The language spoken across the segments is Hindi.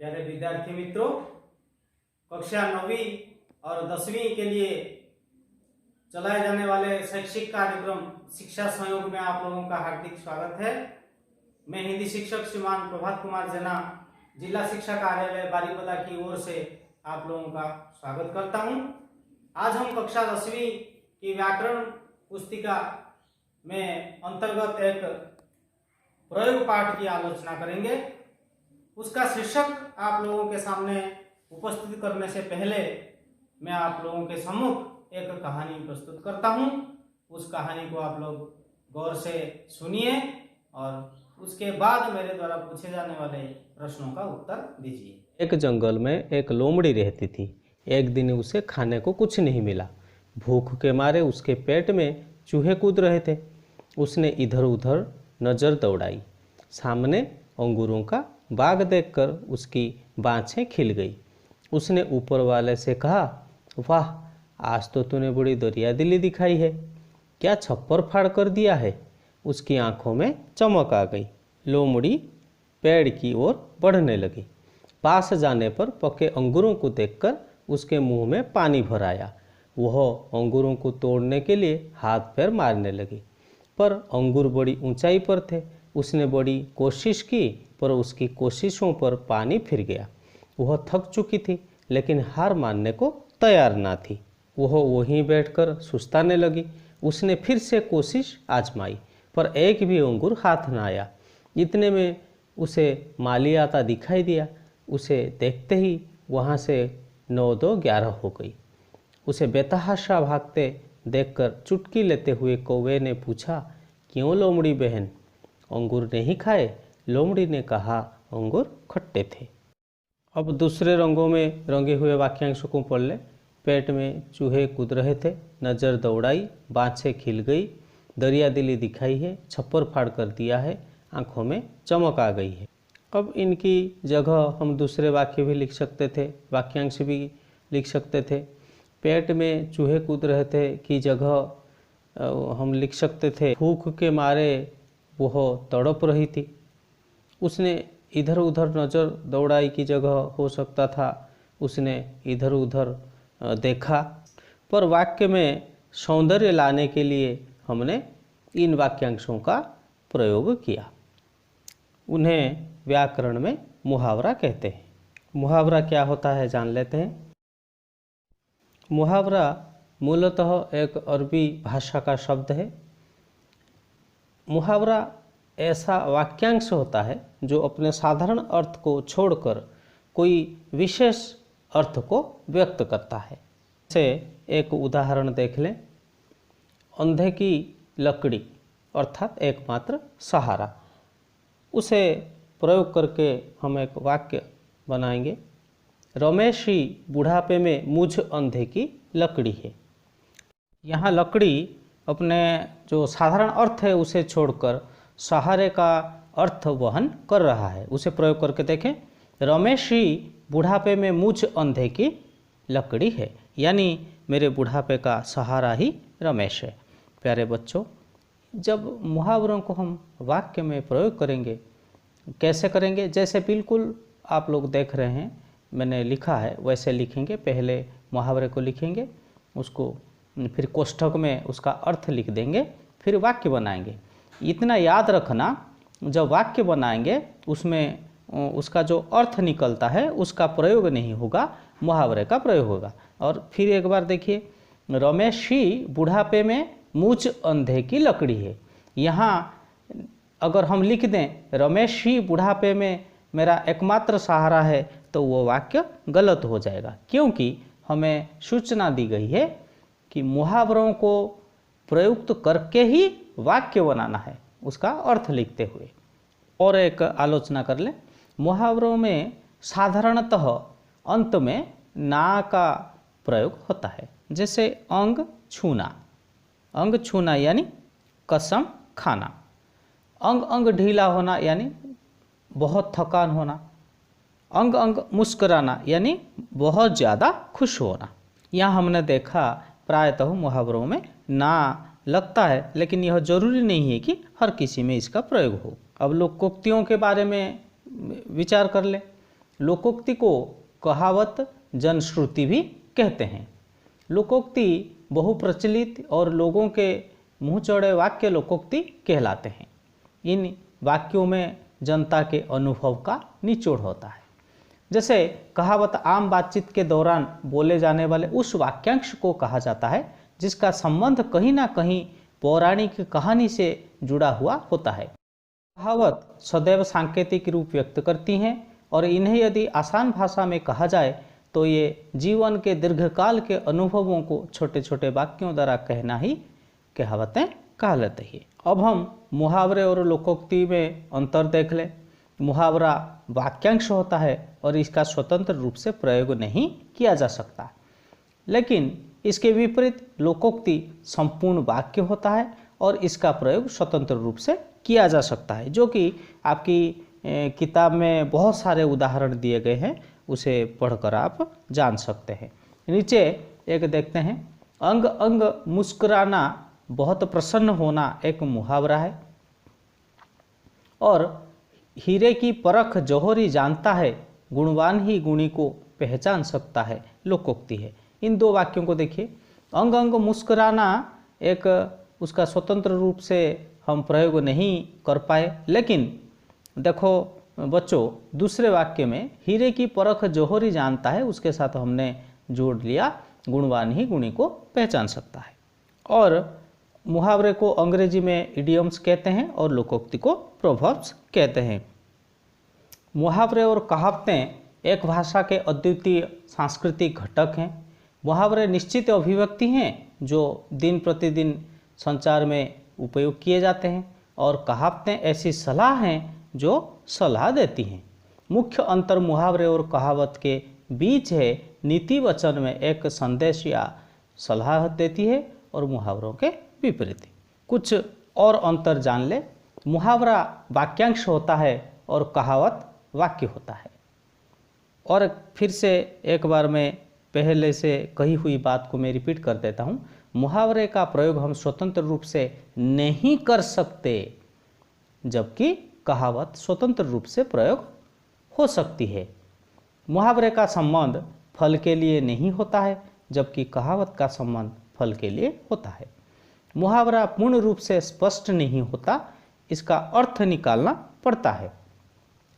प्यारे विद्यार्थी मित्रों, कक्षा 9वीं और 10वीं के लिए चलाए जाने वाले शैक्षिक कार्यक्रम शिक्षा संयोग में आप लोगों का हार्दिक स्वागत है। मैं हिंदी शिक्षक श्रीमान प्रभात कुमार जेना, जिला शिक्षा कार्यालय बारीपदा की ओर से आप लोगों का स्वागत करता हूं। आज हम कक्षा 10वीं की व्याकरण पुस्तिका में अंतर्गत एक प्रयोग पाठ की आलोचना करेंगे। उसका शीर्षक आप लोगों के सामने उपस्थित करने से पहले मैं आप लोगों के सम्मुख एक कहानी प्रस्तुत करता हूं। उस कहानी को आप लोग गौर से सुनिए और उसके बाद मेरे द्वारा पूछे जाने वाले प्रश्नों का उत्तर दीजिए। एक जंगल में एक लोमड़ी रहती थी। एक दिन उसे खाने को कुछ नहीं मिला। भूख के मारे उसके पेट में चूहे कूद रहे थे। उसने इधर उधर नज़र दौड़ाई। सामने अंगूरों का बाग देखकर उसकी बाँछें खिल गई। उसने ऊपर वाले से कहा, वाह, आज तो तूने बड़ी दरियादिली दिखाई है। क्या छप्पर फाड़ कर दिया है। उसकी आंखों में चमक आ गई। लोमड़ी पेड़ की ओर बढ़ने लगी। पास जाने पर पके अंगूरों को देखकर उसके मुंह में पानी भर आया। वह अंगूरों को तोड़ने के लिए हाथ पैर मारने लगी, पर अंगूर बड़ी ऊंचाई पर थे। उसने बड़ी कोशिश की, पर उसकी कोशिशों पर पानी फिर गया। वह थक चुकी थी, लेकिन हार मानने को तैयार ना थी। वह वहीं बैठकर सुस्ताने लगी। उसने फिर से कोशिश आजमाई, पर एक भी अंगूर हाथ न आया। इतने में उसे माली आता दिखाई दिया। उसे देखते ही वहाँ से 9-2-11 हो गई। उसे बेतहाशा भागते देखकर चुटकी लेते हुए कौवे ने पूछा, क्यों लोमड़ी बहन, अंगूर नहीं खाए? लोमड़ी ने कहा, अंगूर खट्टे थे। अब दूसरे रंगों में रंगे हुए वाक्यांशों को पढ़ ले। पेट में चूहे कूद रहे थे, नज़र दौड़ाई, बाँछें खिल गई, दरियादिली दिखाई है, छप्पर फाड़ कर दिया है, आंखों में चमक आ गई है। अब इनकी जगह हम दूसरे वाक्य भी लिख सकते थे, वाक्यांश भी लिख सकते थे। पेट में चूहे कूद रहे थे की जगह हम लिख सकते थे, भूख के मारे वह तड़प रही थी। उसने इधर उधर नज़र दौड़ाई की जगह हो सकता था, उसने इधर उधर देखा। पर वाक्य में सौंदर्य लाने के लिए हमने इन वाक्यांशों का प्रयोग किया। उन्हें व्याकरण में मुहावरा कहते हैं। मुहावरा क्या होता है जान लेते हैं। मुहावरा मूलतः एक अरबी भाषा का शब्द है। मुहावरा ऐसा वाक्यांश होता है जो अपने साधारण अर्थ को छोड़कर कोई विशेष अर्थ को व्यक्त करता है। जैसे एक उदाहरण देख लें, अंधे की लकड़ी अर्थात एकमात्र सहारा। उसे प्रयोग करके हम एक वाक्य बनाएंगे। रमेश ही बुढ़ापे में मुझ अंधे की लकड़ी है। यहाँ लकड़ी अपने जो साधारण अर्थ है उसे छोड़कर सहारे का अर्थ वहन कर रहा है। उसे प्रयोग करके देखें, रमेश ही बुढ़ापे में मुझ अंधे की लकड़ी है, यानी मेरे बुढ़ापे का सहारा ही रमेश है। प्यारे बच्चों, जब मुहावरों को हम वाक्य में प्रयोग करेंगे, कैसे करेंगे? जैसे बिल्कुल आप लोग देख रहे हैं मैंने लिखा है वैसे लिखेंगे। पहले मुहावरे को लिखेंगे, उसको फिर कोष्ठक में उसका अर्थ लिख देंगे, फिर वाक्य बनाएंगे। इतना याद रखना, जब वाक्य बनाएंगे उसमें उसका जो अर्थ निकलता है उसका प्रयोग नहीं होगा, मुहावरे का प्रयोग होगा। और फिर एक बार देखिए, रमेश ही बुढ़ापे में मुझ अंधे की लकड़ी है। यहाँ अगर हम लिख दें रमेश ही बुढ़ापे में मेरा एकमात्र सहारा है, तो वो वाक्य गलत हो जाएगा, क्योंकि हमें सूचना दी गई है कि मुहावरों को प्रयुक्त करके ही वाक्य बनाना है, उसका अर्थ लिखते हुए। और एक आलोचना कर लें। मुहावरों में साधारणतः अंत में ना का प्रयोग होता है। जैसे अंग छूना, अंग छूना यानी कसम खाना। अंग अंग ढीला होना यानी बहुत थकान होना। अंग अंग मुस्कुराना यानी बहुत ज़्यादा खुश होना। यहाँ हमने देखा प्रायतः मुहावरों में ना लगता है, लेकिन यह जरूरी नहीं है कि हर किसी में इसका प्रयोग हो। अब लोकोक्तियों के बारे में विचार कर ले। लोकोक्ति को कहावत, जनश्रुति भी कहते हैं। लोकोक्ति बहुप्रचलित और लोगों के मुँह चढ़े वाक्य लोकोक्ति कहलाते हैं। इन वाक्यों में जनता के अनुभव का निचोड़ होता है। जैसे कहावत आम बातचीत के दौरान बोले जाने वाले उस वाक्यांश को कहा जाता है जिसका संबंध कहीं ना कहीं पौराणिक कहानी से जुड़ा हुआ होता है। कहावत सदैव सांकेतिक रूप व्यक्त करती हैं और इन्हें यदि आसान भाषा में कहा जाए तो ये जीवन के दीर्घकाल के अनुभवों को छोटे छोटे वाक्यों द्वारा कहना ही कहावतें कहलाती है। अब हम मुहावरे और लोकोक्ति में अंतर देख लें। मुहावरा वाक्यांश होता है और इसका स्वतंत्र रूप से प्रयोग नहीं किया जा सकता, लेकिन इसके विपरीत लोकोक्ति संपूर्ण वाक्य होता है और इसका प्रयोग स्वतंत्र रूप से किया जा सकता है, जो कि आपकी किताब में बहुत सारे उदाहरण दिए गए हैं, उसे पढ़कर आप जान सकते हैं। नीचे एक देखते हैं, अंग अंग मुस्कुराना बहुत प्रसन्न होना एक मुहावरा है, और हीरे की परख जौहरी जानता है, गुणवान ही गुणी को पहचान सकता है, लोकोक्ति है। इन दो वाक्यों को देखिए। अंग अंग मुस्कुराना एक उसका स्वतंत्र रूप से हम प्रयोग नहीं कर पाए, लेकिन देखो बच्चों, दूसरे वाक्य में हीरे की परख जौहरी जानता है, उसके साथ हमने जोड़ लिया गुणवान ही गुणी को पहचान सकता है। और मुहावरे को अंग्रेजी में इडियम्स कहते हैं और लोकोक्ति को प्रोवर्ब्स कहते हैं। मुहावरे और कहावतें एक भाषा के अद्वितीय सांस्कृतिक घटक हैं। मुहावरे निश्चित अभिव्यक्ति हैं जो दिन प्रतिदिन संचार में उपयोग किए जाते हैं, और कहावतें ऐसी सलाह हैं जो सलाह देती हैं। मुख्य अंतर मुहावरे और कहावत के बीच है, नीति वचन में एक संदेश या सलाह देती है और मुहावरों के विपरीत। कुछ और अंतर जान ले। मुहावरा वाक्यांश होता है और कहावत वाक्य होता है। और फिर से एक बार मैं पहले से कही हुई बात को मैं रिपीट कर देता हूँ। मुहावरे का प्रयोग हम स्वतंत्र रूप से नहीं कर सकते, जबकि कहावत स्वतंत्र रूप से प्रयोग हो सकती है। मुहावरे का संबंध फल के लिए नहीं होता है, जबकि कहावत का संबंध फल के लिए होता है। मुहावरा पूर्ण रूप से स्पष्ट नहीं होता, इसका अर्थ निकालना पड़ता है,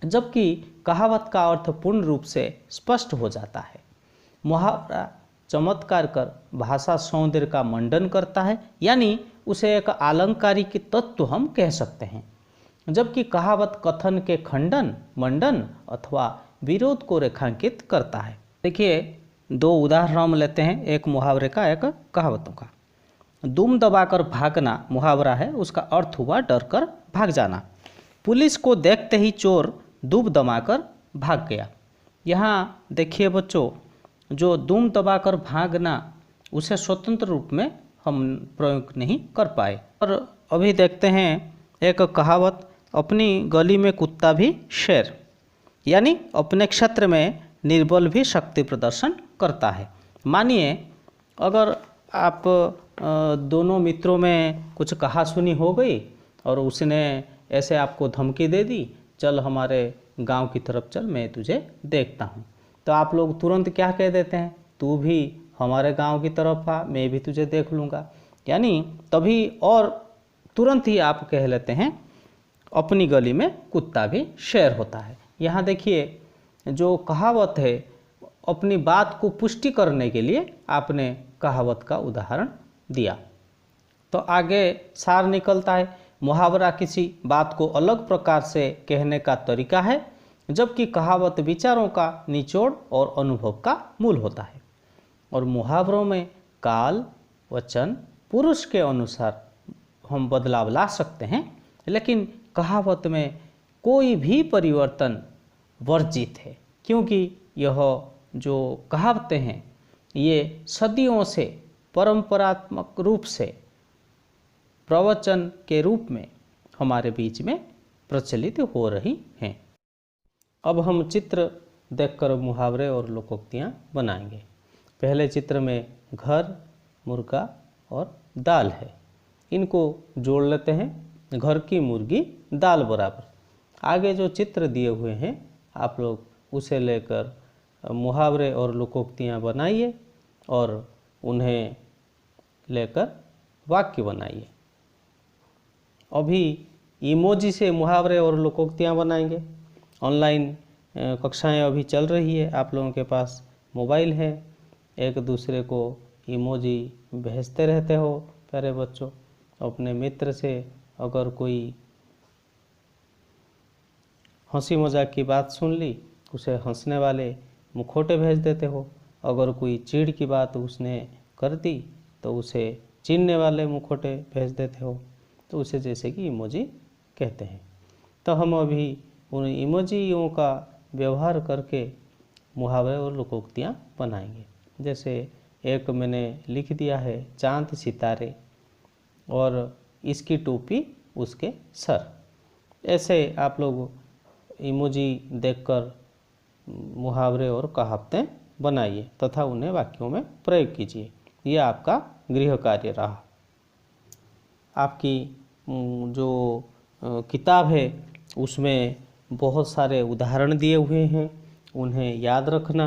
जबकि कहावत का अर्थ पूर्ण रूप से स्पष्ट हो जाता है। मुहावरा चमत्कार कर भाषा सौंदर्य का मंडन करता है, यानी उसे एक अलंकारिक तत्व हम कह सकते हैं, जबकि कहावत कथन के खंडन, मंडन अथवा विरोध को रेखांकित करता है। देखिए, दो उदाहरण हम लेते हैं, एक मुहावरे का, एक कहावतों का। दुम दबाकर भागना मुहावरा है, उसका अर्थ हुआ डर कर भाग जाना। पुलिस को देखते ही चोर दुम दबाकर भाग गया। यहाँ देखिए बच्चों, जो दुम दबाकर भागना उसे स्वतंत्र रूप में हम प्रयोग नहीं कर पाए। और अभी देखते हैं एक कहावत, अपनी गली में कुत्ता भी शेर, यानी अपने क्षेत्र में निर्बल भी शक्ति प्रदर्शन करता है। मानिए अगर आप दोनों मित्रों में कुछ कहासुनी हो गई और उसने ऐसे आपको धमकी दे दी, चल हमारे गांव की तरफ चल, मैं तुझे देखता हूं, तो आप लोग तुरंत क्या कह देते हैं, तू भी हमारे गांव की तरफ आ, मैं भी तुझे देख लूँगा। यानी तभी और तुरंत ही आप कह लेते हैं अपनी गली में कुत्ता भी शेर होता है। यहाँ देखिए, जो कहावत है अपनी बात को पुष्टि करने के लिए आपने कहावत का उदाहरण दिया, तो आगे सार निकलता है। मुहावरा किसी बात को अलग प्रकार से कहने का तरीका है, जबकि कहावत विचारों का निचोड़ और अनुभव का मूल होता है। और मुहावरों में काल, वचन, पुरुष के अनुसार हम बदलाव ला सकते हैं, लेकिन कहावत में कोई भी परिवर्तन वर्जित है, क्योंकि यह जो कहावतें हैं ये सदियों से परंपरात्मक रूप से प्रवचन के रूप में हमारे बीच में प्रचलित हो रही हैं। अब हम चित्र देखकर मुहावरे और लोकोक्तियाँ बनाएंगे। पहले चित्र में घर, मुर्गा और दाल है, इनको जोड़ लेते हैं। घर की मुर्गी दाल बराबर। आगे जो चित्र दिए हुए हैं आप लोग उसे लेकर मुहावरे और लोकोक्तियाँ बनाइए और उन्हें लेकर वाक्य बनाइए। अभी इमोजी से मुहावरे और लोकोक्तियाँ बनाएंगे। ऑनलाइन कक्षाएं अभी चल रही है, आप लोगों के पास मोबाइल है, एक दूसरे को इमोजी भेजते रहते हो प्यारे बच्चों। अपने मित्र से अगर कोई हंसी मजाक की बात सुन ली, उसे हंसने वाले मुखौटे भेज देते हो। अगर कोई चिढ़ की बात उसने कर दी तो उसे चिढ़ने वाले मुखौटे भेज देते हो, तो उसे जैसे कि इमोजी कहते हैं। तो हम अभी उन इमोजियों का व्यवहार करके मुहावरे और लोकोक्तियाँ बनाएंगे। जैसे एक मैंने लिख दिया है, चांद सितारे और इसकी टोपी उसके सर। ऐसे आप लोग इमोजी देखकर मुहावरे और कहावतें बनाइए तथा उन्हें वाक्यों में प्रयोग कीजिए। यह आपका गृह कार्य रहा। आपकी जो किताब है उसमें बहुत सारे उदाहरण दिए हुए हैं, उन्हें याद रखना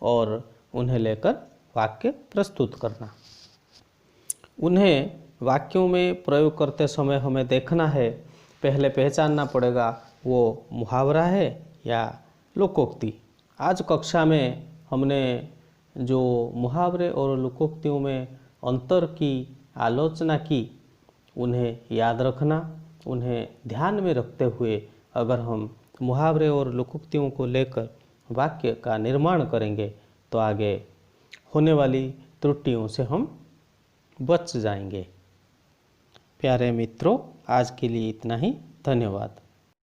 और उन्हें लेकर वाक्य प्रस्तुत करना। उन्हें वाक्यों में प्रयोग करते समय हमें देखना है, पहले पहचानना पड़ेगा वो मुहावरा है या लोकोक्ति। आज कक्षा में हमने जो मुहावरे और लोकोक्तियों में अंतर की आलोचना की, उन्हें याद रखना, उन्हें ध्यान में रखते हुए अगर हम मुहावरे और लोकोक्तियों को लेकर वाक्य का निर्माण करेंगे तो आगे होने वाली त्रुटियों से हम बच जाएंगे। प्यारे मित्रों, आज के लिए इतना ही। धन्यवाद।